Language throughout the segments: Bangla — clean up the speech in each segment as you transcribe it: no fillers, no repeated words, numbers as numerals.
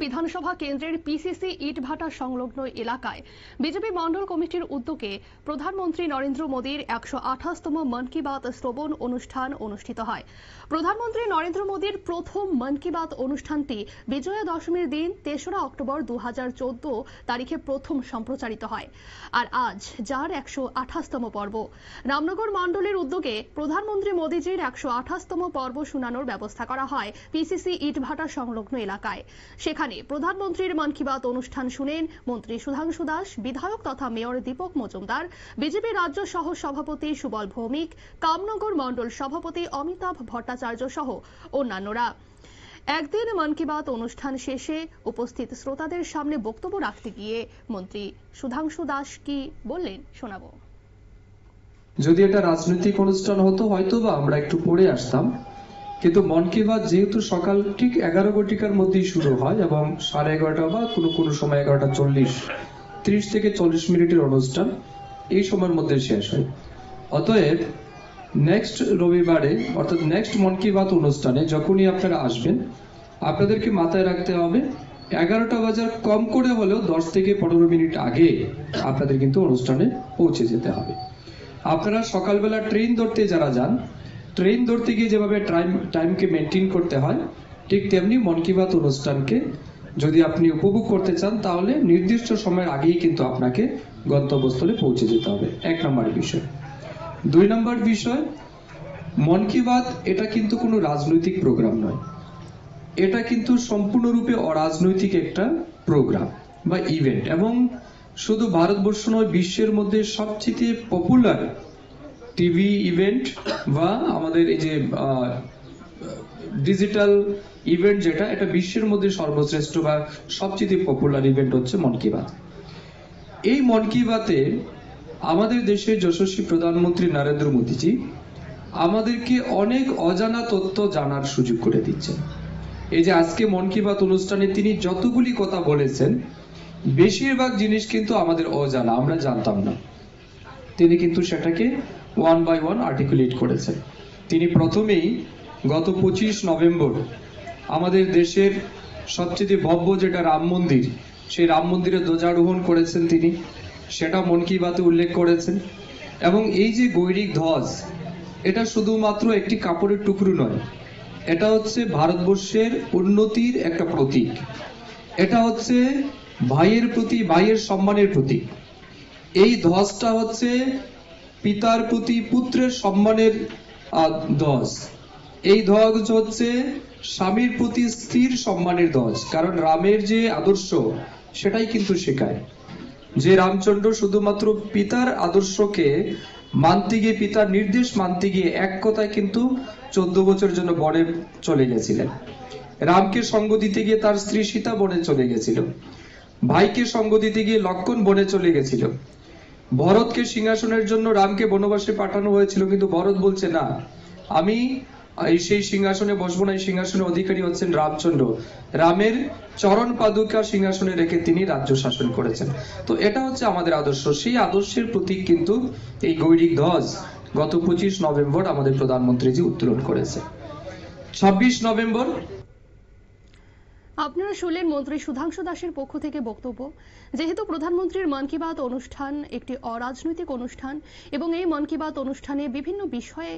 বিধানসভা কেন্দ্রের পিসিসি ইটভাটা সংলগ্ন এলাকায় বিজেপি মণ্ডল কমিটির উদ্যোগে প্রধানমন্ত্রী নরেন্দ্র মোদীর ১২৮তম মন কি বাত শ্রবণ অনুষ্ঠান অনুষ্ঠিত হয়। প্রধানমন্ত্রী নরেন্দ্র মোদীর প্রথম মন কি বাত অনুষ্ঠানটি বিজয়া দশমীর দিন ৩রা অক্টোবর ২০১৪ তারিখে প্রথম সম্প্রচারিত হয়। আর আজ যার ১২৮তম পর্ব। রামনগর মণ্ডলের উদ্যোগে প্রধানমন্ত্রী মোদীজির ১২৮তম পর্ব শোনানোর ব্যবস্থা করা হয় পিসিসি ইটভাটা সংলগ্ন এলাকায়। সেখানে প্রধানমন্ত্রীর মন কি বাত অনুষ্ঠান শুনেন মন্ত্রী সুধাংশু দাস, বিধায়ক তথা মেয়র দীপক মজুমদার, বিজেপি রাজ্য সহ সভাপতি সুবল ভৌমিক, কামনগর মণ্ডল সভাপতি অমিতাভ ভট্টাচার্য সহ অন্যান্যরা। একদিন মন কি বাত অনুষ্ঠান শেষে উপস্থিত শ্রোতাদের সামনে বক্তব্য রাখতে গিয়ে মন্ত্রী সুধাংশু দাস কি বললেন শোনাবো। যদি এটা রাজনৈতিক অনুষ্ঠান হতো হয়তো বা আমরা একটু পড়ে আসতাম, কিন্তু মন কি বাত যেহেতু সকাল ঠিক 11 ঘটিকার মধ্যেই শুরু হয় এবং 11:30 বা কোনো সময় 11:40, 30 থেকে 40 মিনিটের অনুষ্ঠান এই সময়ের মধ্যে শেষ হয়। অতএব নেক্সট রবিবারে অর্থাৎ নেক্সট মন কি বাত অনুষ্ঠানে যখনই আপনারা আসবেন আপনাদেরকে মাথায় রাখতে হবে 11টা বাজার কম করে হলেও 10 থেকে 15 মিনিট আগে আপনাদের কিন্তু অনুষ্ঠানে পৌঁছে যেতে হবে। আপনারা সকালবেলা ট্রেন ধরতে যারা যান, ট্রেন ধরতে গিয়ে যেভাবে টাইমকে মেনটেন করতে হয় ঠিক তেমনি মন কি বাত অনুষ্ঠানকে যদি আপনি উপভোগ করতে চান তাহলে নির্দিষ্ট সময়ের আগেই কিন্তু আপনাকে গন্তব্যস্থলে পৌঁছে যেতে হবে। 1 নম্বর বিষয়। 2 নম্বর বিষয়, মন কি বাত এটা কিন্তু কোনো রাজনৈতিক প্রোগ্রাম নয়, এটা কিন্তু সম্পূর্ণরূপে অরাজনৈতিক একটা প্রোগ্রাম বা ইভেন্ট এবং শুধু ভারতবর্ষ নয় বিশ্বের মধ্যে সবচেয়ে পপুলার টিভি ইভেন্ট বা আমাদের এই যে ডিজিটাল ইভেন্ট যেটা এটা বিশ্বের মধ্যে সর্বশ্রেষ্ঠ বা সবচেয়ে পপুলার ইভেন্ট হচ্ছে মন কি বাত। এই মন কি বাতে আমাদের দেশের যশস্বী প্রধানমন্ত্রী নরেন্দ্র মোদীজি আমাদেরকে অনেক অজানা তথ্য জানার সুযোগ করে দিচ্ছেন। এই যে আজকে মন কি বাত অনুষ্ঠানে তিনি যতগুলি কথা বলেছেন বেশিরভাগ জিনিস কিন্তু আমাদের অজানা, আমরা জানতাম না। তিনি কিন্তু সেটাকে 1 by 1 আর্টিকুলেট করেছেন। তিনি প্রথমেই গত 25 নভেম্বর আমাদের দেশের সবচেয়ে ভব্য যেটা রাম মন্দির, সেই রাম মন্দিরে ধ্বজারোহণ করেছেন তিনি, সেটা মন কি বাতে উল্লেখ করেছেন। এবং এই যে গৈরিক ধ্বজ, এটা শুধুমাত্র একটি কাপড়ের টুকরো নয়, এটা হচ্ছে ভারতবর্ষের উন্নতির একটা প্রতীক। এটা হচ্ছে ভাইয়ের প্রতি ভাইয়ের সম্মানের প্রতীক। এই ধ্বজটা হচ্ছে পিতার প্রতি পুত্রের সম্মানের ধ্বজ। এই ধ্বজ হচ্ছে স্বামীর প্রতি স্ত্রীর সম্মানের ধ্বজ, কারণ রামের যে আদর্শ সেটাই কিন্তু শেখায় যে রামচন্দ্র শুধুমাত্র পিতার আদর্শকে মানতে গিয়ে, পিতার নির্দেশ মানতে গিয়ে এক কথায় কিন্তু 14 বছরের জন্য বনে চলে গেছিলেন। রামকে সঙ্গ দিতে গিয়ে তার স্ত্রী সীতা বনে চলে গেছিল, ভাইকে সঙ্গ দিতে গিয়ে লক্ষ্মণ বনে চলে গেছিল, ভরতকে সিংহাসনের জন্য রামকে বনবাসে পাঠানো হয়েছিল, কিন্তু ভরত বলছে না, আমি সেই সিংহাসনে বসবো না, এই সিংহাসনের অধিকারী হচ্ছেন রামচন্দ্র। রামের চরণ পাদুকা সিংহাসনে রেখে তিনি রাজ্য শাসন করেছেন। তো এটা হচ্ছে আমাদের আদর্শ, সেই আদর্শের প্রতীক কিন্তু এই গৈরিক ধ্বজ গত 25 নভেম্বর আমাদের প্রধানমন্ত্রীজি উত্তোলন করেছে। 26 নভেম্বর আপনারা শুনলেন মন্ত্রী সুধাংশু দাসের পক্ষ থেকে বক্তব্য। যেহেতু প্রধানমন্ত্রীর মন কি বাত অনুষ্ঠান একটি অরাজনৈতিক অনুষ্ঠান এবং এই মন কি বাত অনুষ্ঠানে বিভিন্ন বিষয়ে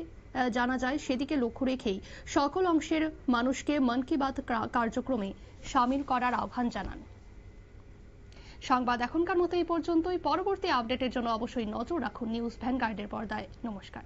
জানা যায়, সেদিকে লক্ষ্য রেখেই সকল অংশের মানুষকে মন কি বাত কার্যক্রমে সামিল করার আহ্বান জানান। সংবাদ এখনকার মতো এই পর্যন্তই। পরবর্তী আপডেটের জন্য অবশ্যই নজর রাখুন নিউজ ভ্যানগার্ডের পর্দায়। নমস্কার।